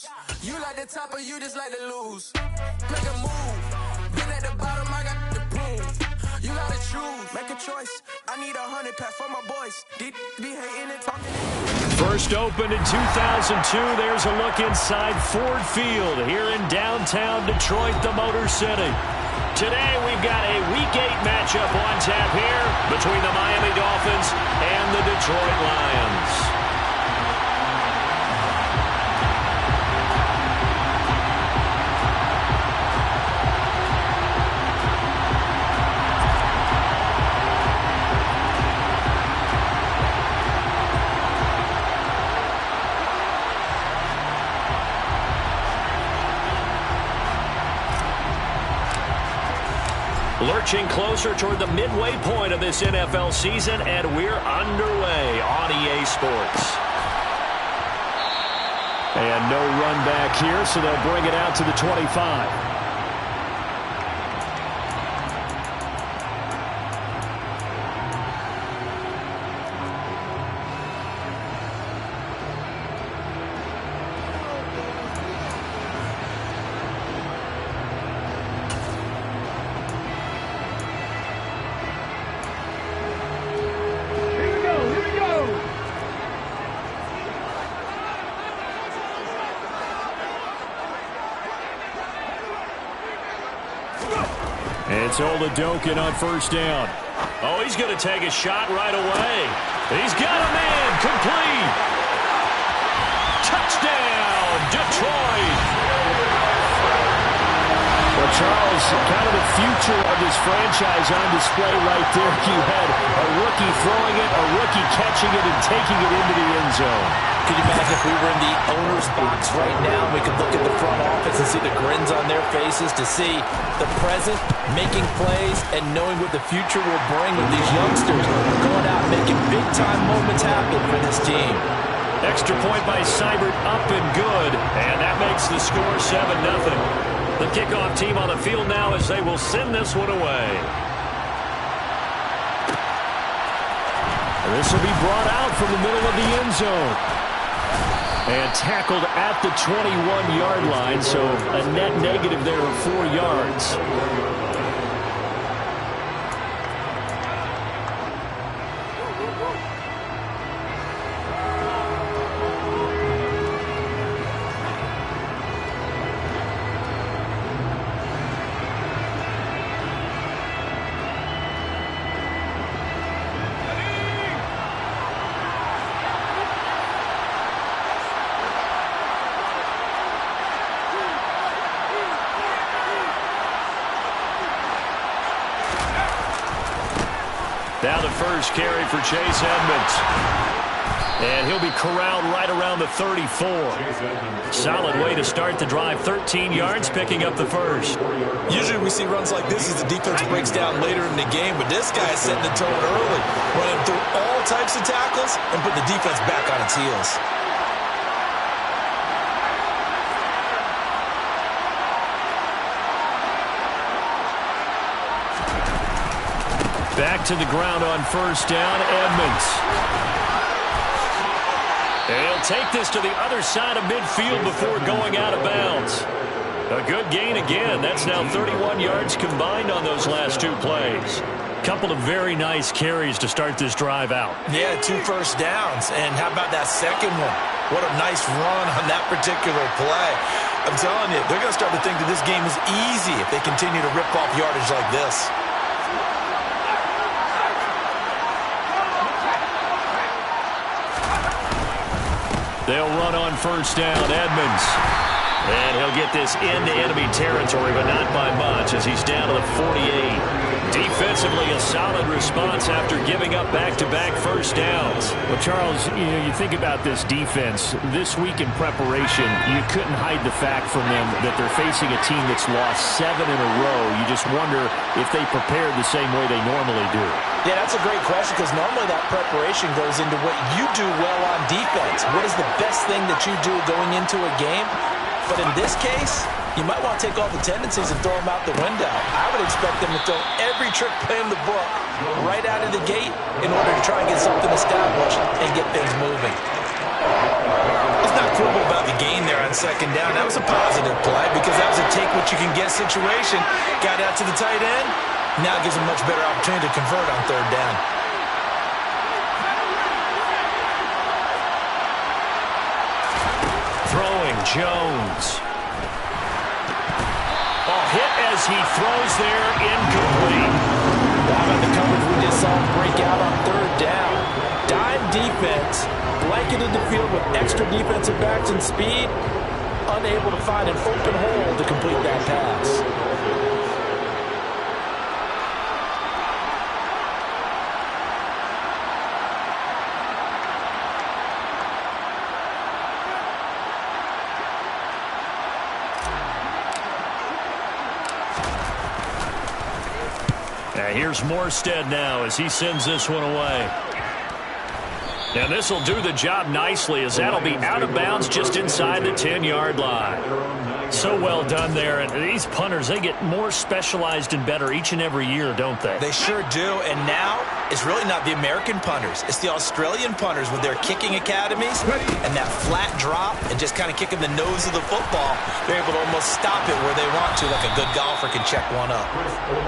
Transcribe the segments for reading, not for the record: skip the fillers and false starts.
shoes. You like the top or you just like to lose. Make a move. Been at the bottom, I got the proof. You gotta choose. Make a choice. I need 100 pack for my boys. Be hating and talking. First opened in 2002. There's a look inside Ford Field here in downtown Detroit, the Motor City. Today we've got a Week 8 matchup on tap here between the Miami Dolphins and the Detroit Lions. Lurching closer toward the midway point of this NFL season, and we're underway on EA Sports. And no run back here, so they'll bring it out to the 25. It's Oladokin on first down. Oh, he's going to take a shot right away. He's got a man complete. Touchdown, Detroit. Well, Charles, kind of the future of this franchise on display right there. You had a rookie throwing it, a rookie catching it, and taking it into the end zone. Could you imagine if we were in the owner's box right now, we could look at the front office and see the grins on their faces, to see the present making plays and knowing what the future will bring with these youngsters going out and making big-time moments happen for this team. Extra point by Seibert, up and good, and that makes the score 7-0. The kickoff team on the field now as they will send this one away. This will be brought out from the middle of the end zone. And tackled at the 21-yard line, so a net negative there of 4 yards. Now the first carry for Chase Edmonds. And he'll be corralled right around the 34. Solid way to start the drive. 13 yards, picking up the first. Usually we see runs like this as the defense breaks down later in the game, but this guy is setting the tone early, running through all types of tackles and putting the defense back on its heels. Back to the ground on first down, Edmonds. And he'll take this to the other side of midfield before going out of bounds. A good gain again. That's now 31 yards combined on those last 2 plays. Couple of very nice carries to start this drive out. Yeah, 2 first downs. And how about that second one? What a nice run on that particular play. I'm telling you, they're going to start to think that this game is easy if they continue to rip off yardage like this. They'll run on first down, Edmonds. And he'll get this into enemy territory, but not by much as he's down to the 48. Defensively, a solid response after giving up back-to-back first downs. Well, Charles, you think about this defense. This week in preparation, you couldn't hide the fact from them that they're facing a team that's lost 7 in a row. You just wonder if they prepared the same way they normally do. Yeah, that's a great question, because normally that preparation goes into what you do well on defense. What is the best thing that you do going into a game? But in this case, you might want to take all the tendencies and throw them out the window. I would expect them to throw every trick play in the book right out of the gate in order to try and get something established and get things moving. Let's not quibble about the gain there. I on second down. That was a positive play because that was a take-what-you-can-get situation. Got out to the tight end. Now it gives him a much better opportunity to convert on third down. Throwing, Jones. Hit as he throws there, incomplete. How about the coverage we just saw break out on third down? Dime defense, blanketed the field with extra defensive backs and speed, unable to find an open hole to complete that pass. Here's Morstead now as he sends this one away. And this will do the job nicely as that'll be out of bounds just inside the 10-yard line. So well done there. And these punters, they get more specialized and better each and every year, don't they? They sure do. And now it's really not the American punters. It's the Australian punters with their kicking academies and that flat drop and just kind of kicking the nose of the football. They're able to almost stop it where they want to, like a good golfer can check one up.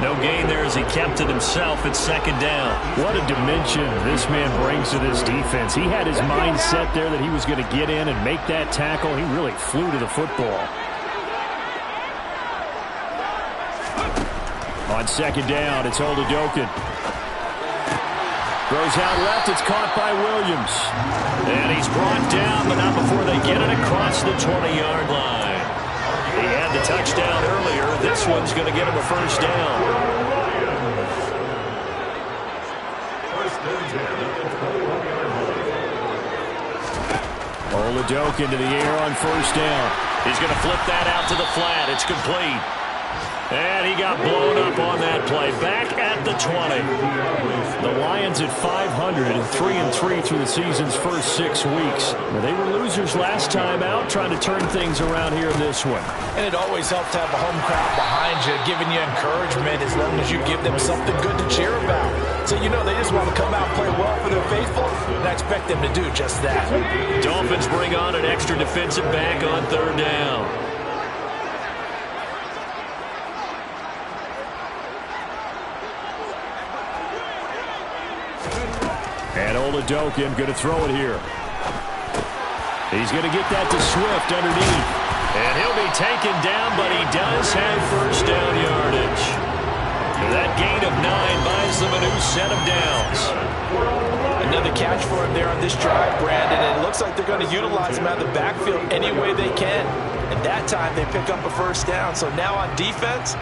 No gain there as he kept it himself at second down. What a dimension this man brings to this defense. He had his mind set there that he was going to get in and make that tackle. He really flew to the football. On second down, it's Oladokun. Throws out left, it's caught by Williams. And he's brought down, but not before they get it across the 20-yard line. He had the touchdown earlier. This one's going to get him a first down. Oladokun to the air on first down. He's going to flip that out to the flat. It's complete. And he got blown up on that play. Back at the 20. The Lions at 500 and 3-3 through the season's first 6 weeks. They were losers last time out, trying to turn things around here in this one. And it always helps to have a home crowd behind you, giving you encouragement as long as you give them something good to cheer about. So, you know, they just want to come out and play well for their faithful, and I expect them to do just that. Dolphins bring on an extra defensive back on third down. And Oladokun going to throw it here. He's going to get that to Swift underneath. And he'll be taken down, but he does have first down yardage. That gain of 9 buys them a new set of downs. Another catch for him there on this drive, Brandon. And it looks like they're going to utilize him out of the backfield any way they can. And that time they pick up a first down. So now on defense,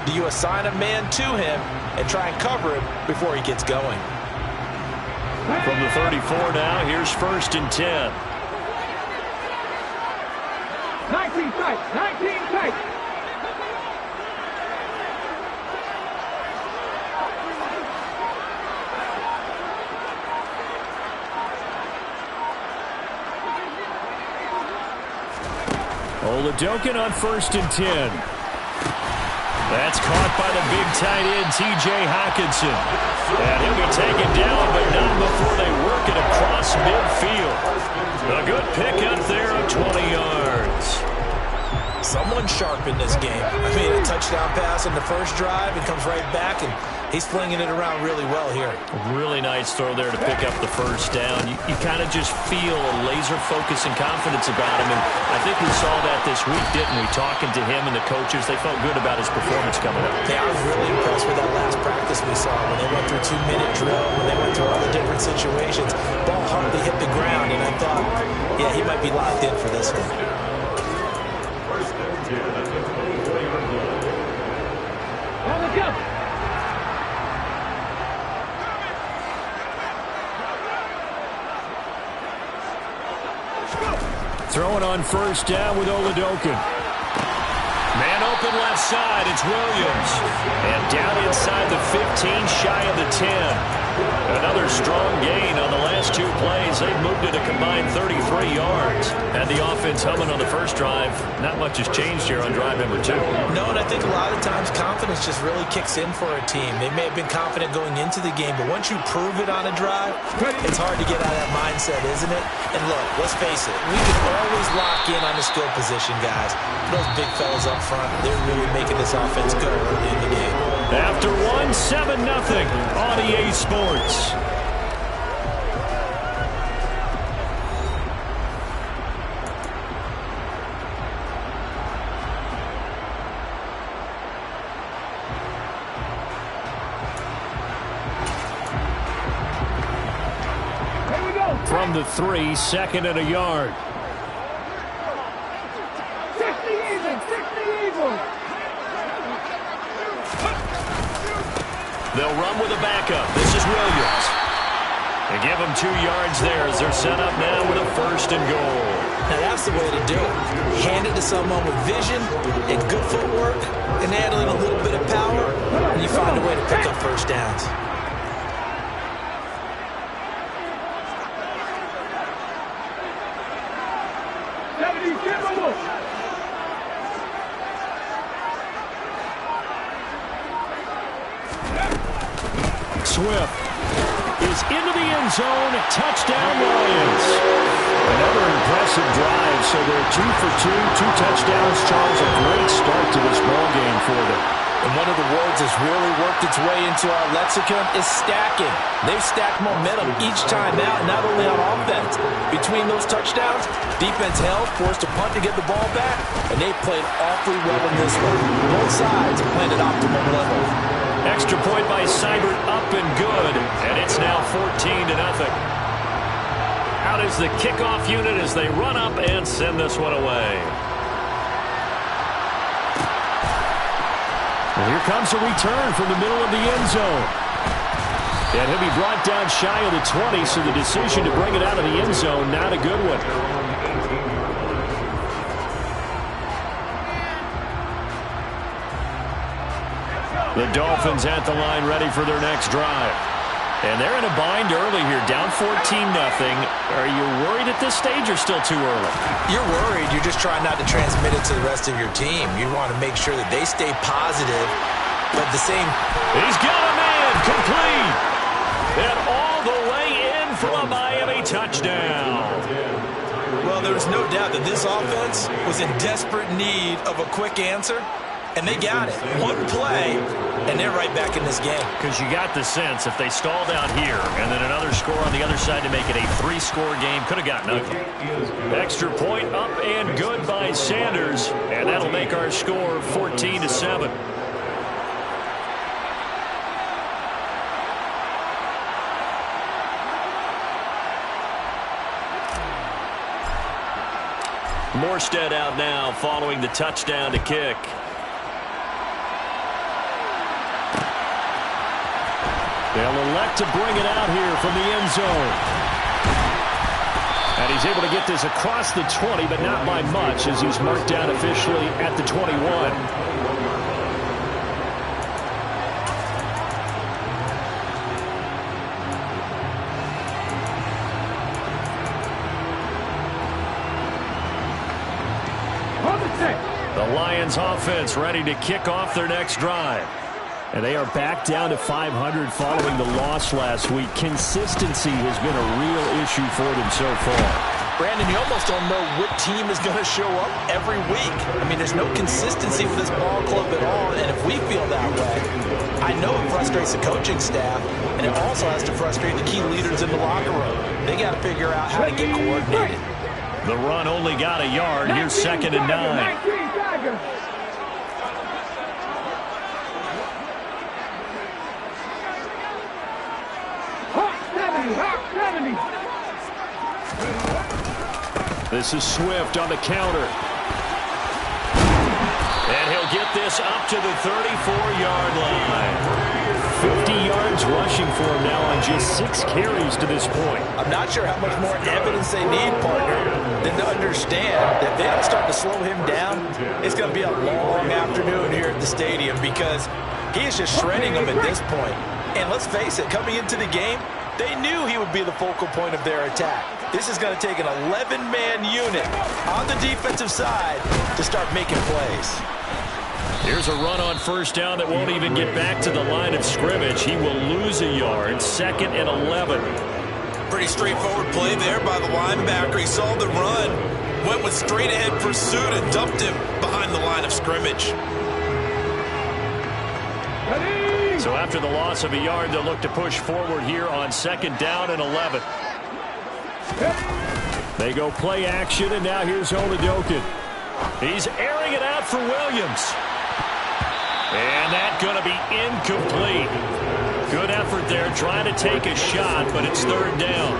do you assign a man to him and try and cover him before he gets going? From the 34 now, here's first and 10. 19 tight, 19 tight. Oladokun on first and 10. That's caught by the big tight end, T.J. Hockenson. And he'll be taken down, but not before they work it across midfield. A good pickup there of 20 yards. Someone sharp in this game. I mean, a touchdown pass on the first drive, and comes right back, and he's flinging it around really well here. A really nice throw there to pick up the first down. You kind of just feel a laser focus and confidence about him, and I think we saw that this week, didn't we? Talking to him and the coaches, they felt good about his performance coming up. Yeah, I was really impressed with that last practice we saw when they went through 2-minute drill, when they went through all the different situations. Ball hardly hit the ground, and I thought, yeah, he might be locked in for this one. Throwing on first down with Oladokun. Man open left side, it's Williams. And down inside the 15, shy of the 10. Another strong gain on the last 2 plays. They've moved it a combined 33 yards. Had the offense humming on the first drive. Not much has changed here on drive number 2. No, and I think a lot of times confidence just really kicks in for a team. They may have been confident going into the game, but once you prove it on a drive, it's hard to get out of that mindset, isn't it? And look, let's face it, we can always lock in on a the skill position guys. Those big fellas up front, they're really making this offense go early in the game. After 7-0 on EA Sports. From the 3, 2nd and a yard. 60 even. They'll run with a backup. This is Williams. They give them 2 yards there as they're set up now with a 1st and goal. Now that's the way to do it. Hand it to someone with vision and good footwork and handling a little bit of power, and you find a way to pick up first downs. Swift is into the end zone. Touchdown, Lions. Another impressive drive, so they're 2 for 2, 2 touchdowns. Charles, a great start to this ball game for them. And one of the words that's really worked its way into our lexicon is stacking. They've stacked momentum each time out, not only on offense. Between those touchdowns, defense held, forced a punt to get the ball back, and they played awfully well in this one. Both sides playing at optimum level. Extra point by Seibert, up and good, and it's now 14-0. Out is the kickoff unit as they run up and send this one away. Well, here comes a return from the middle of the end zone. And he'll be brought down shy of the 20, so the decision to bring it out of the end zone, not a good one. The Dolphins at the line ready for their next drive. And they're in a bind early here, down 14-0. Are you worried at this stage or still too early? You're worried. You're just trying not to transmit it to the rest of your team. You want to make sure that they stay positive, but the same. He's got a man complete. And all the way in for a Miami touchdown. Well, there's no doubt that this offense was in desperate need of a quick answer. And they got it. One play, and they're right back in this game. Because you got the sense if they stalled out here and then another score on the other side to make it a 3-score game, could have gotten ugly. Extra point up and good by Sanders. And that'll make our score 14-7. Morstead out now following the touchdown to kick. They'll elect to bring it out here from the end zone. And he's able to get this across the 20, but not by much, as he's marked down officially at the 21. The Lions offense ready to kick off their next drive. And they are back down to 500 following the loss last week. Consistency has been a real issue for them so far. Brandon, you almost don't know what team is going to show up every week. I mean, there's no consistency with this ball club at all, and if we feel that way, I know it frustrates the coaching staff, and it also has to frustrate the key leaders in the locker room. They got to figure out how to get coordinated. The run only got a yard. Here's 2nd and 9. This is Swift on the counter. And he'll get this up to the 34-yard line. 50 yards rushing for him now on just 6 carries to this point. I'm not sure how much more evidence they need, partner, than to understand that if they don't start to slow him down, it's going to be a long afternoon here at the stadium because he is just shredding them at this point. And let's face it, coming into the game, they knew he would be the focal point of their attack. This is going to take an 11-man unit on the defensive side to start making plays. Here's a run on first down that won't even get back to the line of scrimmage. He will lose a yard. 2nd and 11. Pretty straightforward play there by the linebacker. He saw the run, went with straight-ahead pursuit and dumped him behind the line of scrimmage. So after the loss of a yard, they'll look to push forward here on 2nd down and 11. They go play action, and now here's Oladokin. He's airing it out for Williams. And that's going to be incomplete. Good effort there trying to take a shot, but it's 3rd down.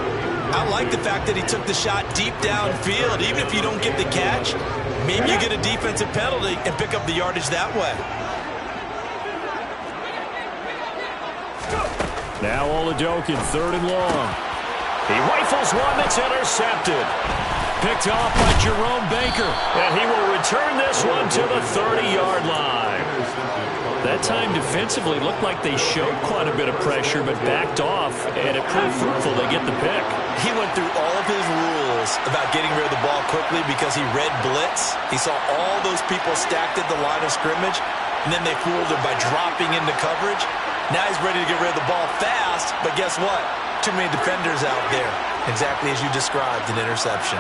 I like the fact that he took the shot deep downfield. Even if you don't get the catch, maybe you get a defensive penalty and pick up the yardage that way. Now Oladokin, 3rd and long. He rifles one that's intercepted. Picked off by Jerome Baker. And he will return this one to the 30-yard line. That time defensively looked like they showed quite a bit of pressure but backed off, and it proved fruitful. They get the pick. He went through all of his rules about getting rid of the ball quickly because he read blitz. He saw all those people stacked at the line of scrimmage, and then they fooled him by dropping into coverage. Now he's ready to get rid of the ball fast, but guess what? Too many defenders out there. Exactly as you described, an interception.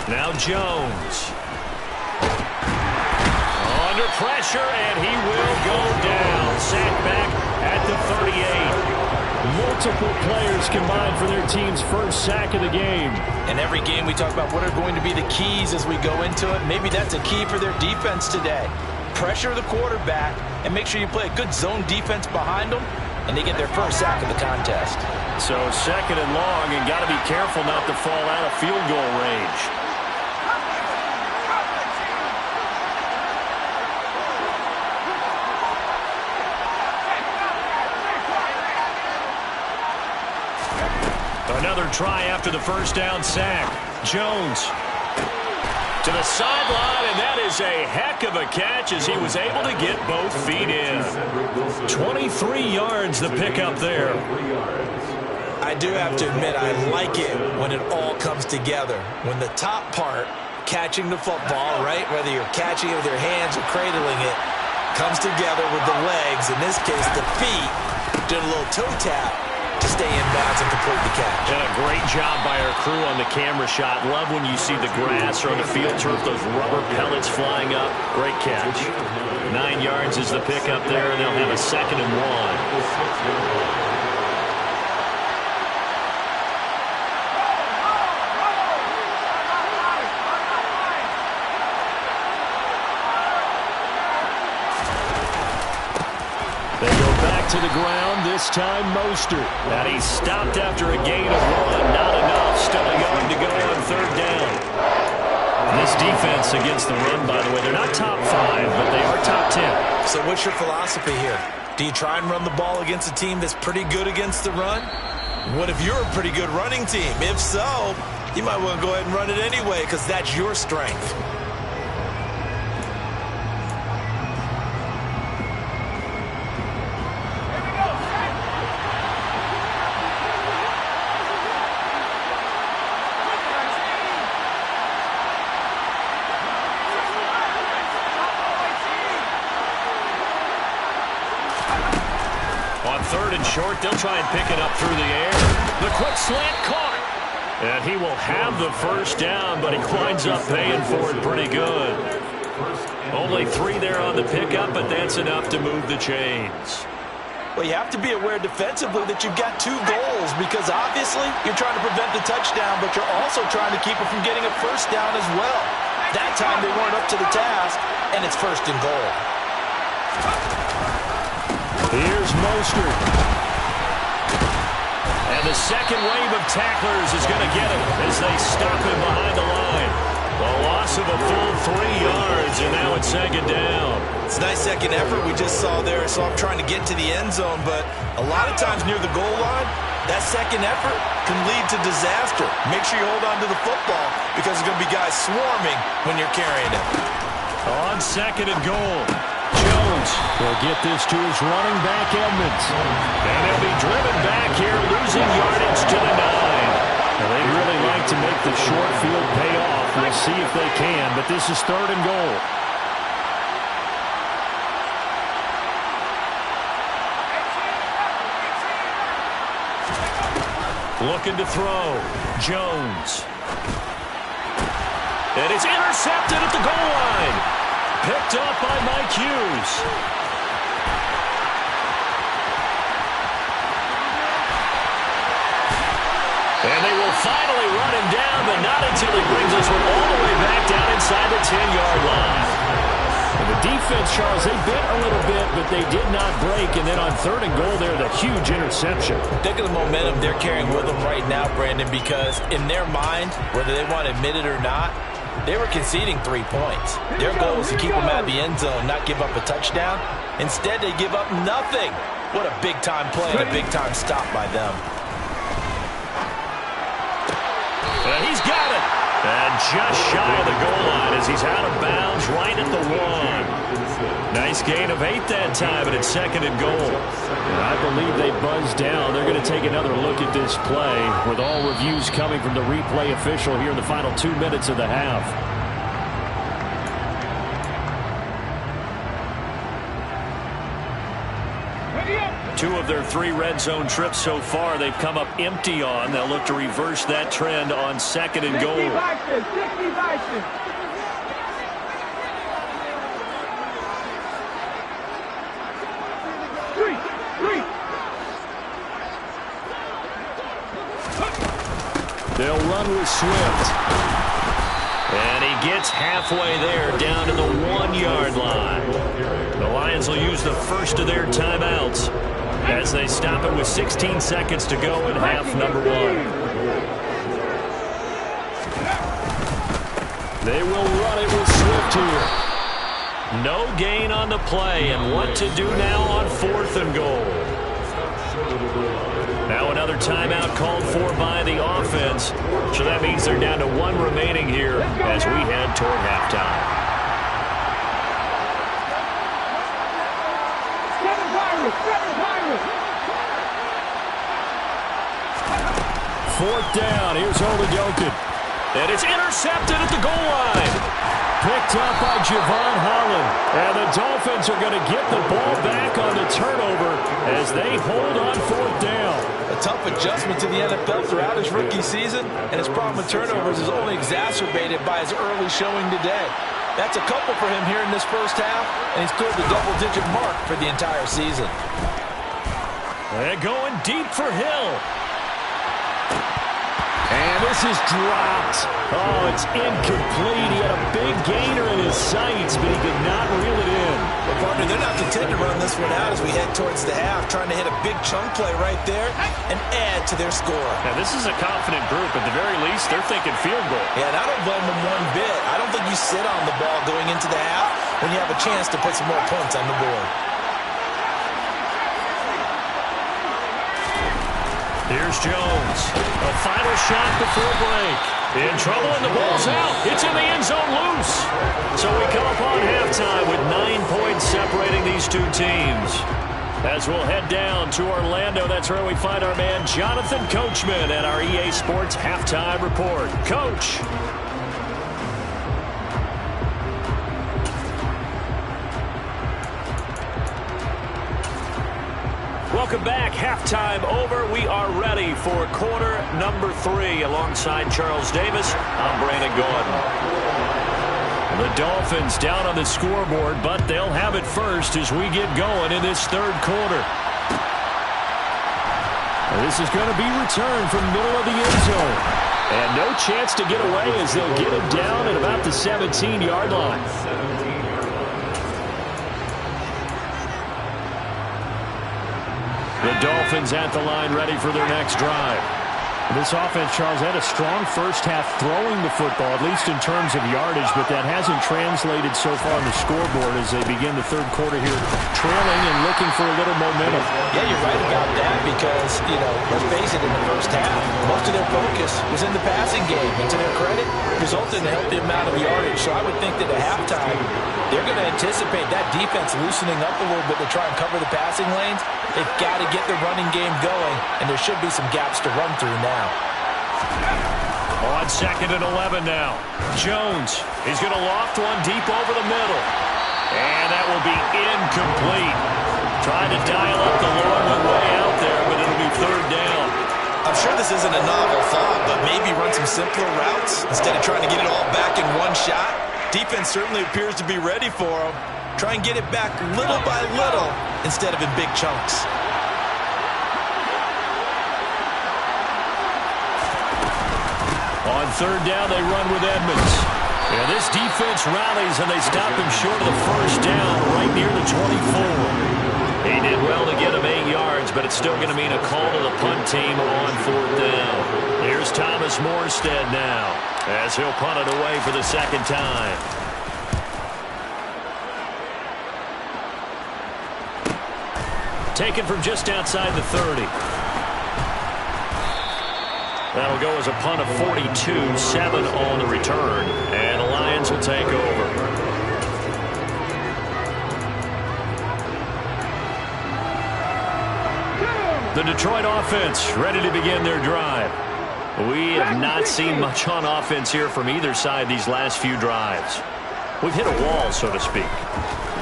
Now Jones. Under pressure, and he will go down. Sacked back at the 38. Multiple players combined for their team's first sack of the game. In every game we talk about what are going to be the keys as we go into it. Maybe that's a key for their defense today. Pressure the quarterback and make sure you play a good zone defense behind them, and they get their first sack of the contest. So 2nd and long, and got to be careful not to fall out of field goal range. Another try after the first down sack. Jones to the sideline, and that is a heck of a catch as he was able to get both feet in. 23 yards the pickup there. I do have to admit, I like it when it all comes together. When the top part, catching the football, right, whether you're catching it with your hands or cradling it, comes together with the legs, in this case the feet, doing a little toe tap to stay in bounds and complete the catch. And a great job by our crew on the camera shot. Love when you see the grass or on the field turf, those rubber pellets flying up. Great catch. 9 yards is the pickup there, and they'll have a 2nd and 1. To the ground, this time Mostert. And he stopped after a gain of 1. Not enough. Still a yard to go on 3rd down. This defense against the run, by the way, they're not top 5, but they are top 10. So what's your philosophy here? Do you try and run the ball against a team that's pretty good against the run? What if you're a pretty good running team? If so, you might want to go ahead and run it anyway because that's your strength. On 3rd and short, they'll try and pick it up through the air. The quick slant caught. And he will have the first down, but he winds up paying for it pretty good. Only 3 there on the pickup, but that's enough to move the chains. Well, you have to be aware defensively that you've got 2 goals because obviously you're trying to prevent the touchdown, but you're also trying to keep it from getting a first down as well. That time they weren't up to the task, and it's 1st and goal. Here's Mostert. And the second wave of tacklers is going to get him as they stop him behind the line. A loss of a full 3 yards, and now it's 2nd down. It's a nice second effort we just saw there. So I'm trying to get to the end zone, but a lot of times near the goal line, that second effort can lead to disaster. Make sure you hold on to the football because there's going to be guys swarming when you're carrying it. On 2nd and goal. Jones will get this to his running back, Edmonds. And he'll be driven back here, losing yardage to the 9. And they really like to make the short field pay off. We'll see if they can, but this is 3rd and goal. Looking to throw. Jones. And it's intercepted at the goal line. Picked up by Mike Hughes. And they will finally run him down, but not until he brings this one all the way back down inside the 10-yard line. And the defense, Charles, they bit a little bit, but they did not break. And then on 3rd and goal there, the huge interception. Think of the momentum they're carrying with them right now, Brandon, because in their mind, whether they want to admit it or not, they were conceding 3 points. Their goal was to keep them at the end zone, not give up a touchdown. Instead, they give up nothing. What a big-time play and a big-time stop by them. And he's got it. And just shy of the goal line as he's out of bounds right at the 1. Nice gain of 8 that time, and it's 2nd and goal. And I believe they buzzed down. They're going to take another look at this play with all reviews coming from the replay official here in the final 2 minutes of the half. Two of their 3 red zone trips so far they've come up empty on. They'll look to reverse that trend on 2nd and goal. They'll run with Swift. And he gets halfway there down to the 1-yard line. The Lions will use the first of their timeouts as they stop it with 16 seconds to go in half number 1. They will run it with Swift here. No gain on the play, and what to do now on 4th and goal. Now another timeout called for by the offense. So that means they're down to 1 remaining here as we head toward halftime. 4th down. Here's Oladokun. And it's intercepted at the goal line. Picked up by Javon Holland. And the Dolphins are going to get the ball back on the turnover as they hold on 4th down. A tough adjustment to the NFL throughout his rookie season, and his problem with turnovers is only exacerbated by his early showing today. That's a couple for him here in this first half, and he's cleared the double-digit mark for the entire season. They're going deep for Hill. And this is dropped. Oh, it's incomplete. He had a big gainer in his sights, but he could not reel it in. Well, partner, they're not content to run this one out as we head towards the half, trying to hit a big chunk play right there and add to their score. Now, this is a confident group. At the very least, they're thinking field goal. Yeah, and I don't blame them one bit. I don't think you sit on the ball going into the half when you have a chance to put some more points on the board. Here's Jones. A final shot before break. In trouble, and the ball's out. It's in the end zone loose. So we come up on halftime with 9 points separating these two teams. As we'll head down to Orlando, that's where we find our man Jonathan Coachman and our EA Sports Halftime Report. Coach. Welcome back. Halftime over. We are ready for quarter number 3. Alongside Charles Davis, I'm Brandon Gordon. The Dolphins down on the scoreboard, but they'll have it first as we get going in this third quarter. This is going to be returned from middle of the end zone. And no chance to get away as they'll get him down at about the 17-yard line. The Dolphins at the line ready for their next drive. This offense, Charles, had a strong first half throwing the football, at least in terms of yardage, but that hasn't translated so far on the scoreboard as they begin the third quarter here, trailing and looking for a little momentum. Yeah, you're right about that because, let's face it, in the first half, most of their focus was in the passing game. And to their credit, resulted in a healthy amount of yardage. So I would think that at halftime, they're going to anticipate that defense loosening up a little bit to try and cover the passing lanes. They've got to get the running game going, and there should be some gaps to run through now. On 2nd and 11 now. Jones, he's going to loft one deep over the middle. And that will be incomplete. Trying to dial up the long one way out there, but it'll be 3rd down. I'm sure this isn't a novel thought, but maybe run some simpler routes instead of trying to get it all back in one shot. Defense certainly appears to be ready for him. Try and get it back little by little instead of in big chunks. On 3rd down, they run with Edmonds. Yeah, this defense rallies, and they stop him short of the 1st down right near the 24. He did well to get him 8 yards, but it's still going to mean a call to the punt team on 4th down. Here's Thomas Morstead now, as he'll punt it away for the 2nd time. Taken from just outside the 30. That'll go as a punt of 42, 7 on the return, and the Lions will take over. The Detroit offense ready to begin their drive. We have not seen much on offense here from either side these last few drives. We've hit a wall, so to speak.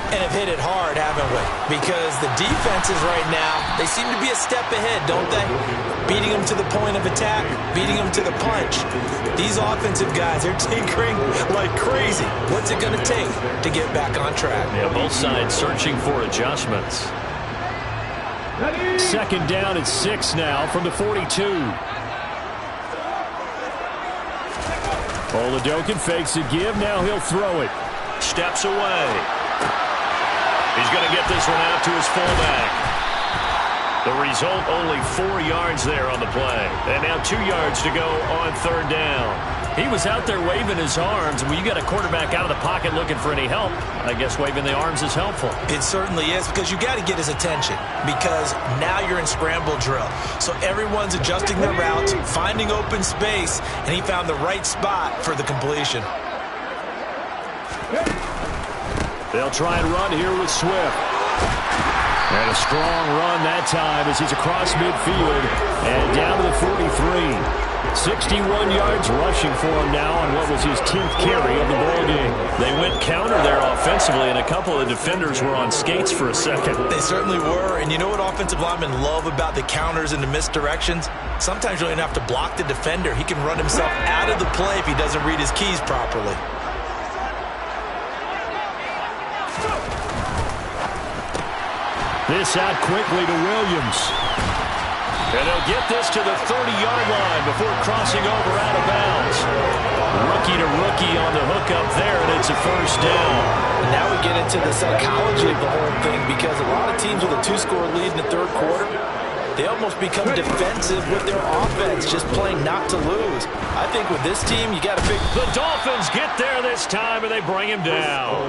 And have hit it hard, haven't we? Because the defenses right now, they seem to be a step ahead, don't they? Beating them to the point of attack, beating them to the punch. These offensive guys are tinkering like crazy. What's it going to take to get back on track? Yeah, both sides searching for adjustments. 2nd down at 6 now from the 42. Oladokin fakes a give. Now he'll throw it. Steps away. He's going to get this one out to his fullback. The result, only 4 yards there on the play. And now 2 yards to go on 3rd down. He was out there waving his arms. When you got a quarterback out of the pocket looking for any help, I guess waving the arms is helpful. It certainly is, because you got to get his attention, because now you're in scramble drill. So everyone's adjusting their routes, finding open space, and he found the right spot for the completion. They'll try and run here with Swift. And a strong run that time as he's across midfield and down to the 43. 61 yards rushing for him now on what was his 10th carry of the ball game. They went counter there offensively, and a couple of defenders were on skates for a second. They certainly were, and you know what offensive linemen love about the counters and the misdirections? Sometimes you don't even have to block the defender. He can run himself out of the play if he doesn't read his keys properly. This out quickly to Williams. And they'll get this to the 30-yard line before crossing over out of bounds. Rookie to rookie on the hookup there, and it's a 1st down. Now we get into the psychology of the whole thing, because a lot of teams with a 2-score lead in the 3rd quarter, they almost become defensive with their offense, just playing not to lose. I think with this team, you got to figure. The Dolphins get there this time, and they bring him down.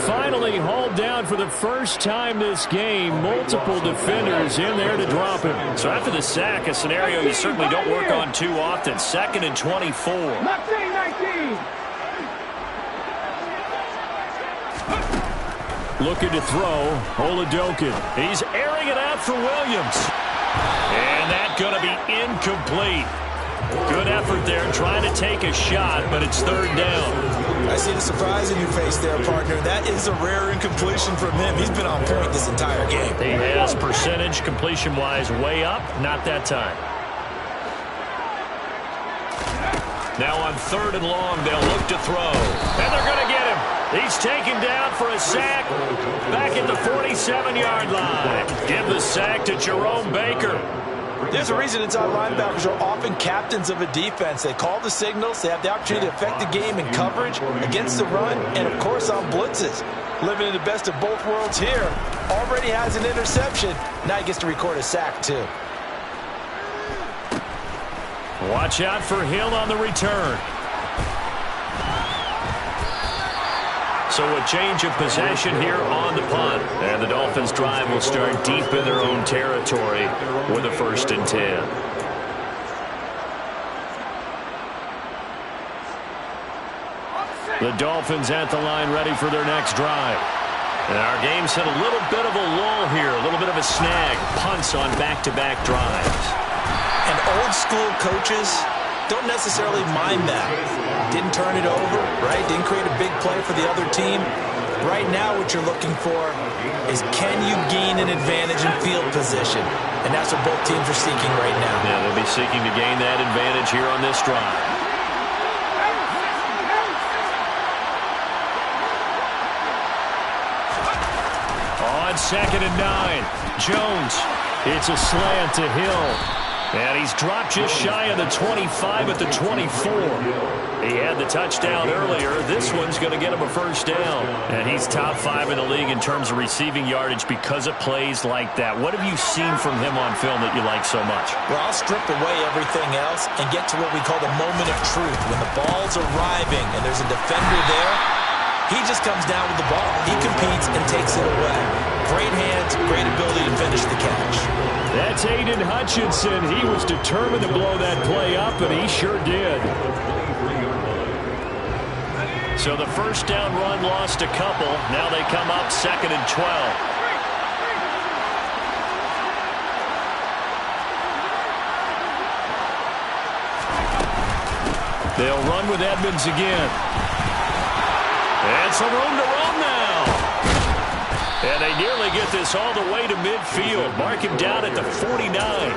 Finally hauled down for the first time this game. Multiple defenders in there to drop him. So after the sack, a scenario you certainly don't work on too often. 2nd and 24. 19. Looking to throw, Oladokin. He's airing it out for Williams. And that's going to be incomplete. Good effort there, trying to take a shot, but it's 3rd down. I see the surprise in your face there, partner. That is a rare incompletion from him. He's been on point this entire game. He has percentage completion-wise way up, not that time. Now on 3rd and long, they'll look to throw. And they're going to get him. He's taken down for a sack back at the 47-yard line. Give the sack to Jerome Baker. There's a reason inside linebackers are often captains of a defense. They call the signals. They have the opportunity to affect the game in coverage, against the run, and, of course, on blitzes. Living in the best of both worlds here. Already has an interception. Now he gets to record a sack, too. Watch out for Hill on the return. So a change of possession here on the punt. And the Dolphins' drive will start deep in their own territory with a 1st and 10. The Dolphins at the line ready for their next drive. And our game's hit a little bit of a lull here, a little bit of a snag. Punts on back-to-back drives. And old-school coaches, don't necessarily mind that. Didn't turn it over, right? Didn't create a big play for the other team. Right now what you're looking for is, can you gain an advantage in field position? And that's what both teams are seeking right now. Yeah, they'll be seeking to gain that advantage here on this drive. On 2nd and 9, Jones. It's a slant to Hill. And he's dropped just shy of the 25 at the 24. He had the touchdown earlier. This one's going to get him a first down. And he's top 5 in the league in terms of receiving yardage because of plays like that. What have you seen from him on film that you like so much? Well, I'll strip away everything else and get to what we call the moment of truth. When the ball's arriving and there's a defender there, he just comes down with the ball. He competes and takes it away. Great hands, great ability to finish the catch. That's Aiden Hutchinson. He was determined to blow that play up, and he sure did. So the first down run lost a couple. Now they come up 2nd and 12. They'll run with Edmonds again. And some room to run now. And they nearly get this all the way to midfield. Mark him down at the 49.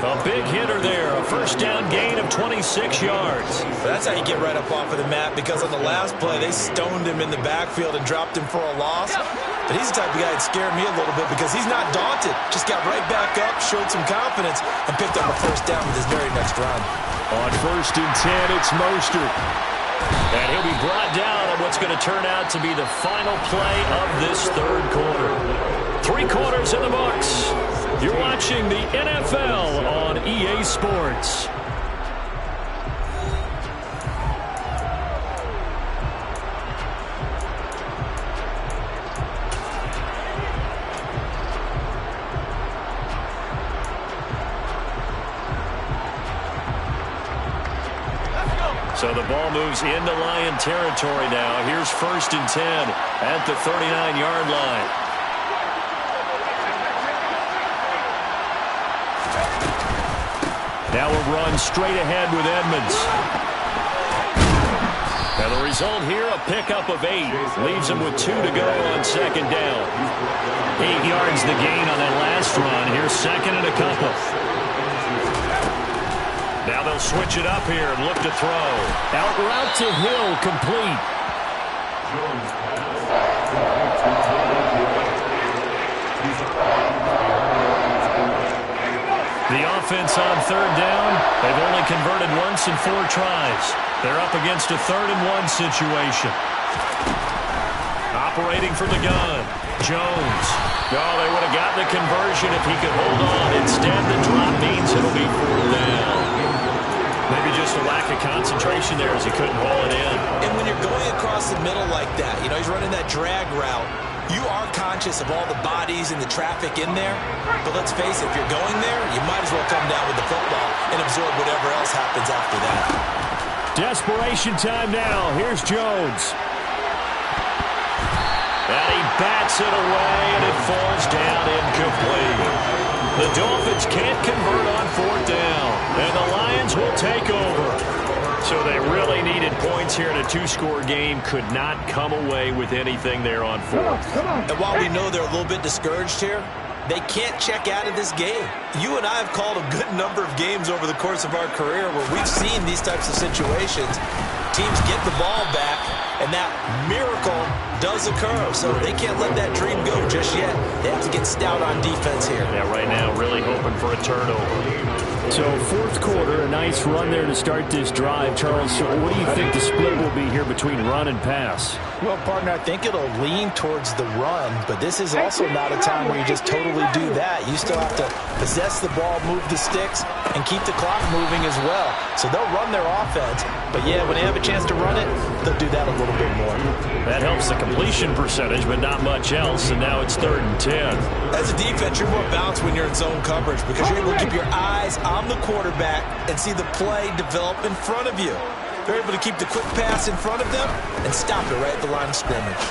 A big hitter there. A first down gain of 26 yards. That's how you get right up off of the mat, because on the last play, they stoned him in the backfield and dropped him for a loss. But he's the type of guy that scared me a little bit because he's not daunted. Just got right back up, showed some confidence, and picked up a first down with his very next run. On 1st and 10, it's Mostert. And he'll be brought down on what's going to turn out to be the final play of this third quarter. 3 quarters in the books. You're watching the NFL on EA Sports. So the ball moves into Lion territory now. Here's 1st and 10 at the 39-yard line. Now a run straight ahead with Edmonds. And the result here, a pickup of 8. Leaves him with 2 to go on 2nd down. 8 yards the gain on that last run. Here's 2nd and a couple. Now they'll switch it up here and look to throw. Out route to Hill, complete. The offense on 3rd down, they've only converted once in 4 tries. They're up against a 3rd and 1 situation. Operating from the gun, Jones. No, they would have gotten the conversion if he could hold on. Instead, the drop means it'll be 4th down. Maybe just a lack of concentration there as he couldn't haul it in. And when you're going across the middle like that, you know, he's running that drag route, you are conscious of all the bodies and the traffic in there. But let's face it, if you're going there, you might as well come down with the football and absorb whatever else happens after that. Desperation time now. Here's Jones. And he bats it away, and it falls down incomplete. The Dolphins can't convert on 4th down, and the Lions will take over. So they really needed points here in a 2-score game. Could not come away with anything there on 4th. And while we know they're a little bit discouraged here, they can't check out of this game. You and I have called a good number of games over the course of our career where we've seen these types of situations. Teams get the ball back, and that miracle does occur. So they can't let that dream go just yet. They have to get stout on defense here. Yeah, right now really hoping for a turnover. So 4th quarter, a nice run there to start this drive. Charles, what do you think the split will be here between run and pass? Well, partner, I think it'll lean towards the run, but this is also not a time where you just totally do that. You still have to possess the ball, move the sticks, and keep the clock moving as well. So they'll run their offense, but yeah, when they have a chance to run it, they'll do that a little bit more. That helps the completion percentage, but not much else, and now it's 3rd and 10. As a defense, you're more balanced when you're in zone coverage because you're able to keep your eyes on the quarterback and see the play develop in front of you. They're able to keep the quick pass in front of them and stop it right at the line of scrimmage.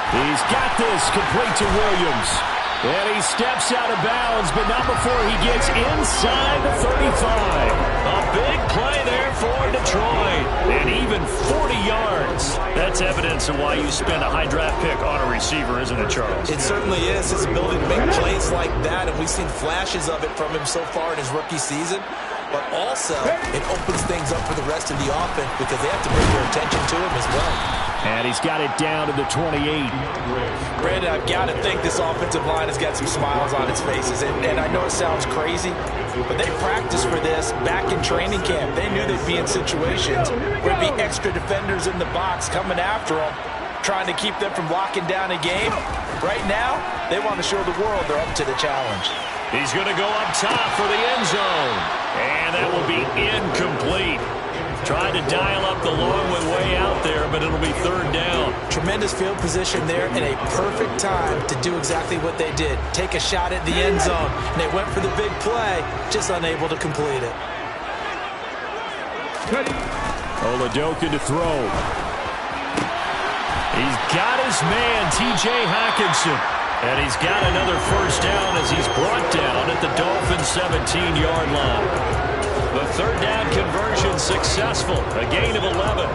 He's got this complete to Williams. And he steps out of bounds, but not before he gets inside the 35. A big play there for Detroit. And even 40 yards. That's evidence of why you spend a high draft pick on a receiver, isn't it, Charles? It certainly is. His ability to make plays like that, and we've seen flashes of it from him so far in his rookie season. But also, it opens things up for the rest of the offense because they have to bring their attention to him as well. And he's got it down to the 28. Brandon, I've got to think this offensive line has got some smiles on its faces. And I know it sounds crazy, but they practiced for this back in training camp. They knew they'd be in situations where there'd be extra defenders in the box coming after them, trying to keep them from locking down a game. Right now, they want to show the world they're up to the challenge. He's going to go up top for the end zone. And that will be incomplete. Trying to dial up the long one way out there, but it'll be third down. Tremendous field position there and a perfect time to do exactly what they did. Take a shot at the end zone. And they went for the big play, just unable to complete it. Oladoka to throw. He's got his man, T.J. Hockenson. And he's got another first down as he's brought down at the Dolphins' 17-yard line. The third down conversion successful, a gain of 11.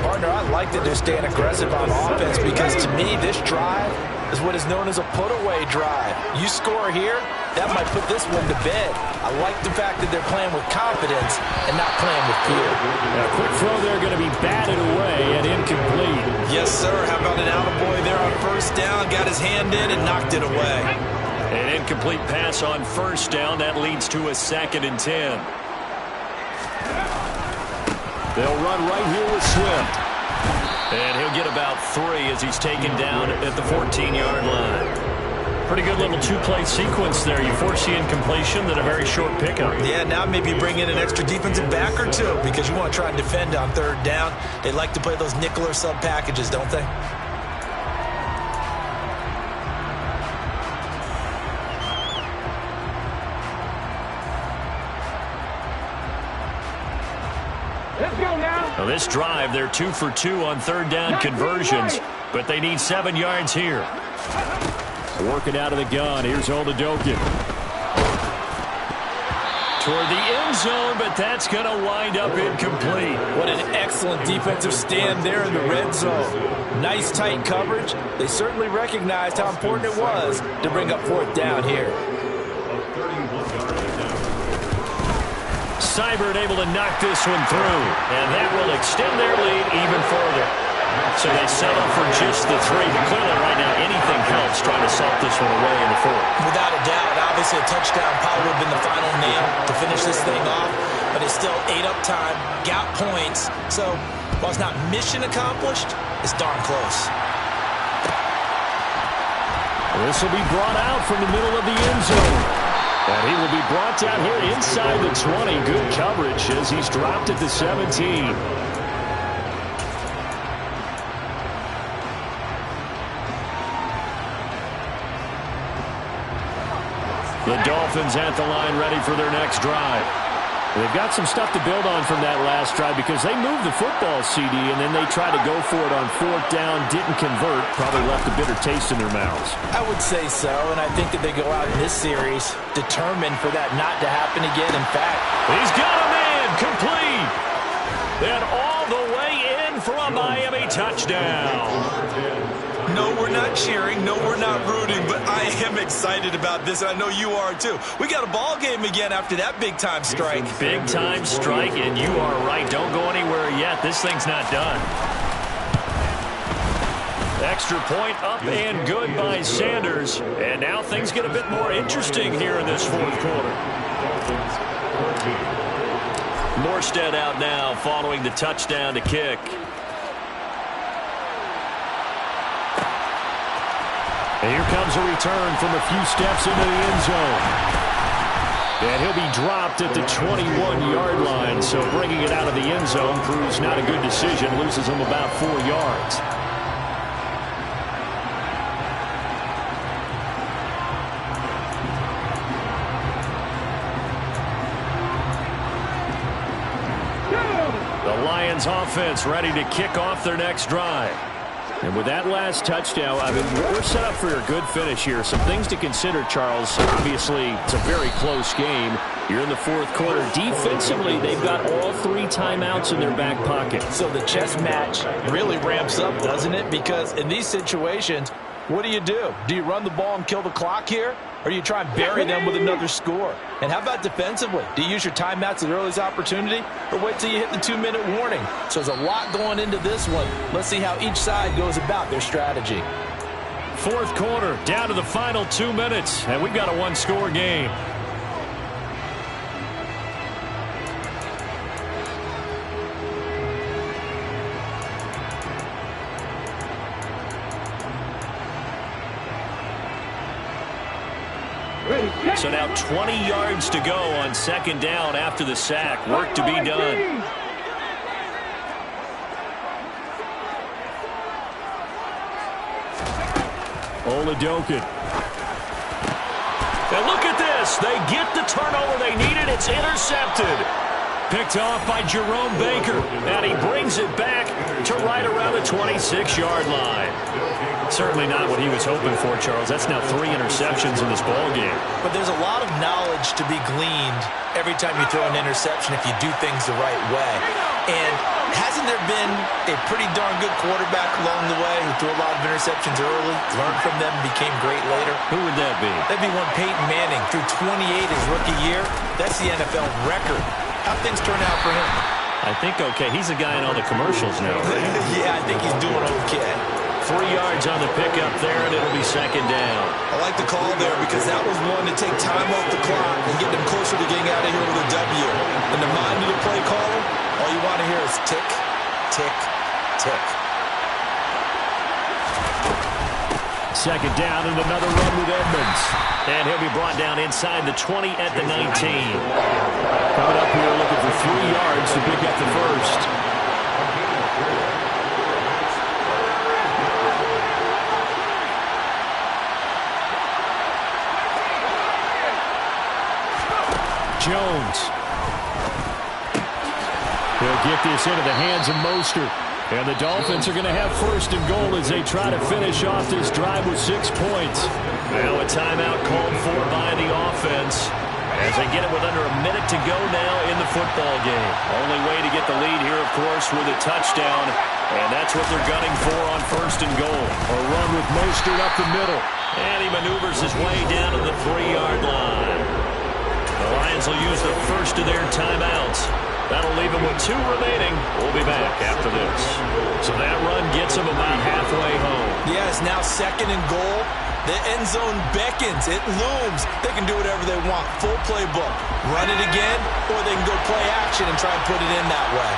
Partner, I like that they're staying aggressive on offense because to me, this drive is what is known as a put-away drive. You score here, that might put this one to bed. I like the fact that they're playing with confidence and not playing with fear. A quick throw there going to be batted away and incomplete. Yes, sir. How about an attaboy there on first down? Got his hand in and knocked it away. An incomplete pass on first down. That leads to a 2nd and 10. They'll run right here with Swift. And he'll get about 3 as he's taken down at the 14-yard line. Pretty good little two-play sequence there. You force the incompletion, then a very short pickup. Yeah, now maybe bring in an extra defensive back or two because you want to try and defend on third down. They like to play those nickel or sub packages, don't they? Let's go now. Now this drive, they're 2 for 2 on third down conversions, but they need 7 yards here. Working out of the gun. Here's Oladoka. Toward the end zone, but that's going to wind up incomplete. What an excellent defensive stand there in the red zone. Nice tight coverage. They certainly recognized how important it was to bring up fourth down here. Seibert able to knock this one through, and that will extend their lead even further. So they settle for just the 3, but clearly right now anything helps trying to salt this one away in the 4th. Without a doubt, obviously a touchdown probably would have been the final nail to finish this thing off, but it's still ate up time, got points, so while it's not mission accomplished, it's darn close. This will be brought out from the middle of the end zone. And he will be brought down here inside the 20. Good coverage as he's dropped at the 17. The Dolphins at the line ready for their next drive. They've got some stuff to build on from that last drive because they moved the football, CD, and then they tried to go for it on fourth down, didn't convert, probably left a bitter taste in their mouths. I would say so, and I think that they go out in this series determined for that not to happen again. In fact, he's got a man complete. And all the way in for a Miami touchdown. No, we're not cheering. No, we're not rooting, but I am excited about this, and I know you are too. We got a ball game again after that big-time strike. Big-time strike, and you are right. Don't go anywhere yet. This thing's not done. Extra point up and good by Sanders. And now things get a bit more interesting here in this 4th quarter. Morstead out now following the touchdown to kick. And here comes a return from a few steps into the end zone. And he'll be dropped at the 21-yard line. So bringing it out of the end zone proves not a good decision. Loses him about 4 yards. The Lions offense ready to kick off their next drive. And with that last touchdown, I mean, we're set up for a good finish here. Some things to consider, Charles. Obviously, it's a very close game. You're in the fourth quarter. Defensively, they've got all 3 timeouts in their back pocket. So the chess match really ramps up, doesn't it? Because in these situations, what do? Do you run the ball and kill the clock here? Or do you try and bury them with another score? And how about defensively? Do you use your timeouts at the earliest opportunity? Or wait till you hit the 2-minute warning? So there's a lot going into this one. Let's see how each side goes about their strategy. Fourth quarter, down to the final 2 minutes, and we've got a one-score game. So now 20 yards to go on second down after the sack. Work to be done. Oladokin. And look at this. They get the turnover they needed. It's intercepted. Picked off by Jerome Baker. And he brings it back to right around the 26-yard line. Certainly not what he was hoping for, Charles. That's now 3 interceptions in this ballgame. But there's a lot of knowledge to be gleaned every time you throw an interception if you do things the right way. And hasn't there been a pretty darn good quarterback along the way who threw a lot of interceptions early, learned from them, and became great later? Who would that be? That'd be one Peyton Manning. Threw 28 his rookie year. That's the NFL record. How'd things turn out for him? I think okay. He's a guy in all the commercials now, right? Yeah, I think he's doing okay. 3 yards on the pickup there, and it'll be second down. I like the call there because that was one to take time off the clock and get them closer to getting out of here with a W. In the mind of the play caller, all you want to hear is tick, tick, tick. Second down and another run with Edmonds. And he'll be brought down inside the 20 at the 19. Coming up here looking for 3 yards to pick up the first. Jones. He'll get this into the hands of Mostert. And the Dolphins are going to have first and goal as they try to finish off this drive with 6 points. Now a timeout called for by the offense as they get it with under a minute to go now in the football game. Only way to get the lead here, of course, with a touchdown. And that's what they're gunning for on first and goal. A run with Mostert up the middle. And he maneuvers his way down to the 3-yard line. The Lions will use the first of their timeouts. That'll leave them with 2 remaining. We'll be back after this. So that run gets them about halfway home. Yes, now second and goal. The end zone beckons. It looms. They can do whatever they want. Full playbook. Run it again, or they can go play action and try and put it in that way.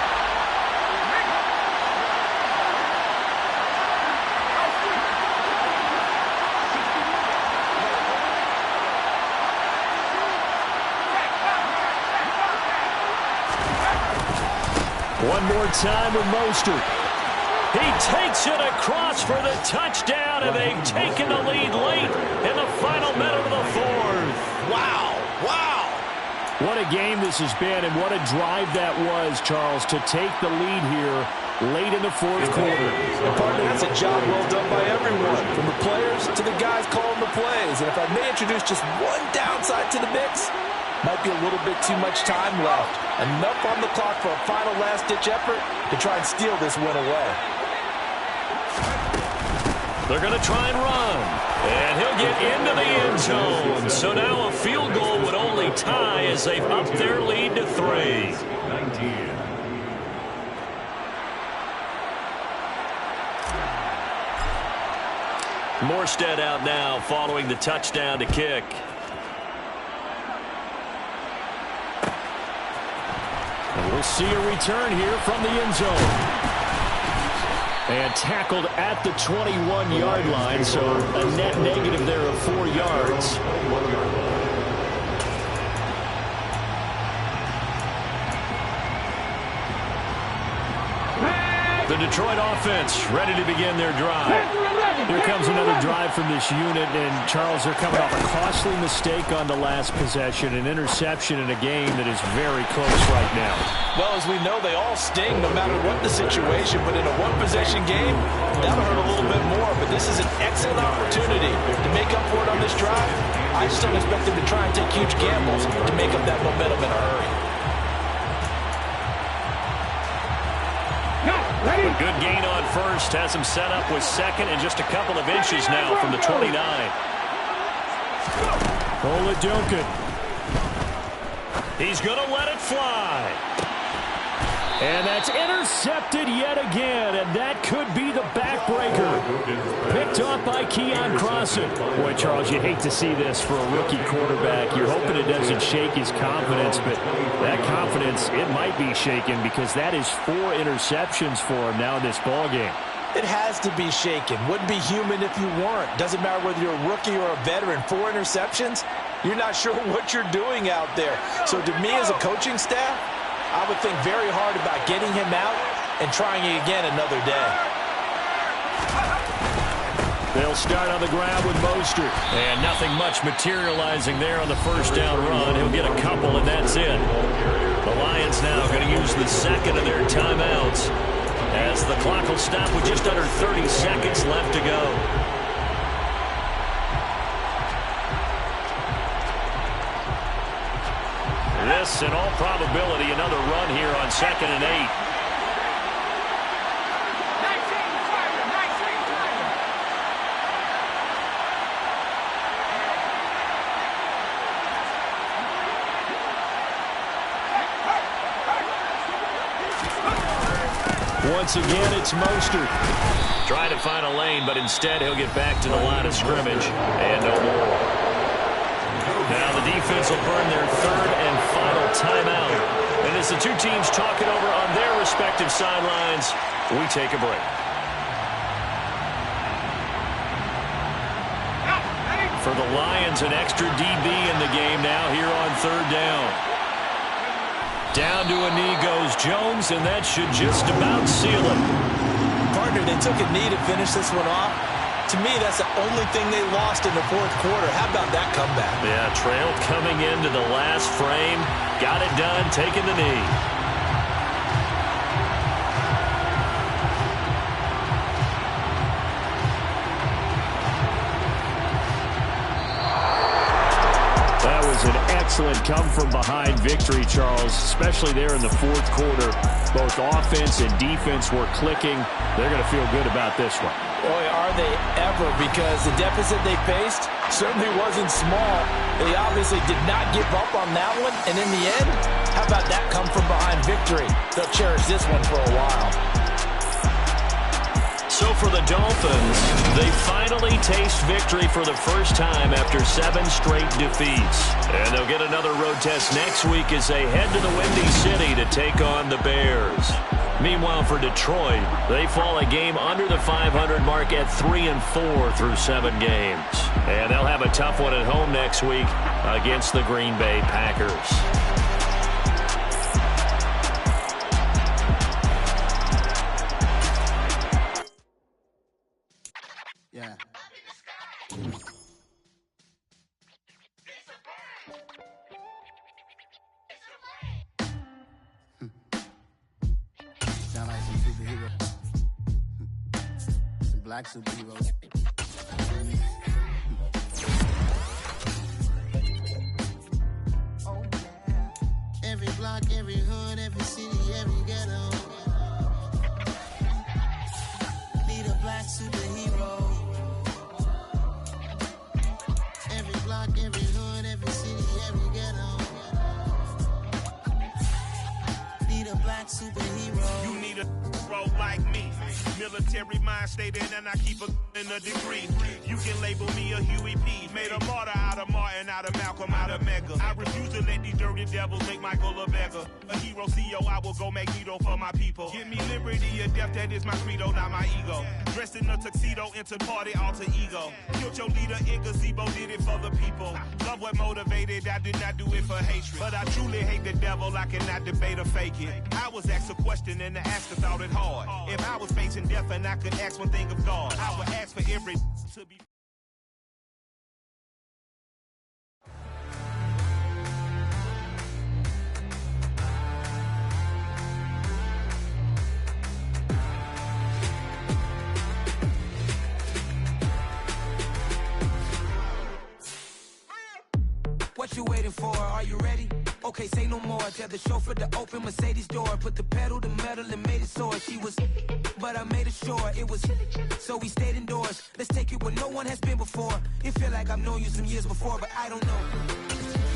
One more time with Mostert. He takes it across for the touchdown, and they've taken the lead late in the final minute of the fourth. Wow. Wow. What a game this has been, and what a drive that was, Charles, to take the lead here late in the fourth quarter. And partner, that's a job well done by everyone, from the players to the guys calling the plays. And if I may introduce just one downside to the mix, might be a little bit too much time left. Enough on the clock for a final last-ditch effort to try and steal this win away. They're going to try and run. And he'll get into the end zone. So now a field goal would only tie as they've upped their lead to 3. Morstead out now following the touchdown to kick. And we'll see a return here from the end zone. And tackled at the 21-yard line, so a net negative there of 4 yards. The Detroit offense ready to begin their drive. Here comes another drive from this unit, and Charles, they're coming off a costly mistake on the last possession, an interception in a game that is very close right now. Well, as we know, they all sting no matter what the situation, but in a one-possession game, that'll hurt a little bit more, but this is an excellent opportunity to make up for it on this drive. I just don't expect them to try and take huge gambles to make up that momentum in a hurry. A good gain on first has him set up with second and just a couple of inches now from the 29. Oladokun. He's going to let it fly. And that's intercepted yet again, and that could be the backbreaker. Picked off by Keon Crossan. Boy, Charles, you hate to see this for a rookie quarterback. You're hoping it doesn't shake his confidence, but that confidence, it might be shaken because that is 4 interceptions for him now in this ballgame. It has to be shaken. Wouldn't be human if you weren't. Doesn't matter whether you're a rookie or a veteran. 4 interceptions, you're not sure what you're doing out there. So to me as a coaching staff, I would think very hard about getting him out and trying it again another day. They'll start on the ground with Mostert. And nothing much materializing there on the first down run. He'll get a couple, and that's it. The Lions now going to use the second of their timeouts as the clock will stop with just under 30 seconds left to go. This, in all probability, another run here on 2nd and 8. Once again, it's Mostert. Trying to find a lane, but instead he'll get back to the line of scrimmage and no more. Now the defense will burn their 3rd and final timeout. And as the two teams talk it over on their respective sidelines, we take a break. For the Lions, an extra DB in the game now here on 3rd down. Down to a knee goes Jones, and that should just about seal it. Partner, they took a knee to finish this one off. To me, that's the only thing they lost in the 4th quarter. How about that comeback? Yeah, trail coming into the last frame. Got it done, taking the knee. That was an excellent come-from-behind victory, Charles, especially there in the 4th quarter. Both offense and defense were clicking. They're going to feel good about this one. Boy, are they ever, because the deficit they faced certainly wasn't small. They obviously did not give up on that one, and in the end, how about that come-from-behind victory? They'll cherish this one for a while. So for the Dolphins, they finally taste victory for the first time after 7 straight defeats. And they'll get another road test next week as they head to the Windy City to take on the Bears. Meanwhile, for Detroit, they fall a game under the 500 mark at 3-4 through 7 games. And they'll have a tough one at home next week against the Green Bay Packers. Yeah. Sound like some superheroes. Some black superheroes. Oh, yeah. Every block, every hood, every city, every ghetto. Need a black superhero. Every block, every hood, every city, every ghetto. Need a black superhero. You need a bro like me. Military mind stated, and I keep in a degree. You can label me a Huey P. Made a martyr out of Martin, out of Malcolm, out of Mega. I refuse to let these dirty devils make Michael a beggar. A hero CEO, I will go Magneto for my people. Give me liberty or death, that is my credo, not my ego. Dressed in a tuxedo, into party, alter ego. Killed your leader in gazebo, did it for the people. Love what motivated, I did not do it for hatred. But I truly hate the devil, I cannot debate or fake it. I was asked a question and the asker thought it hard. If I was facing death and I could ask one thing of God. I would ask for every to be. What you waiting for? Are you ready? Okay, say no more. Tell the chauffeur to open Mercedes door. Put the pedal to metal and made it soar. She was, but I made it sure it was. So we stayed indoors. Let's take it where no one has been before. It feel like I've known you some years before, but I don't know.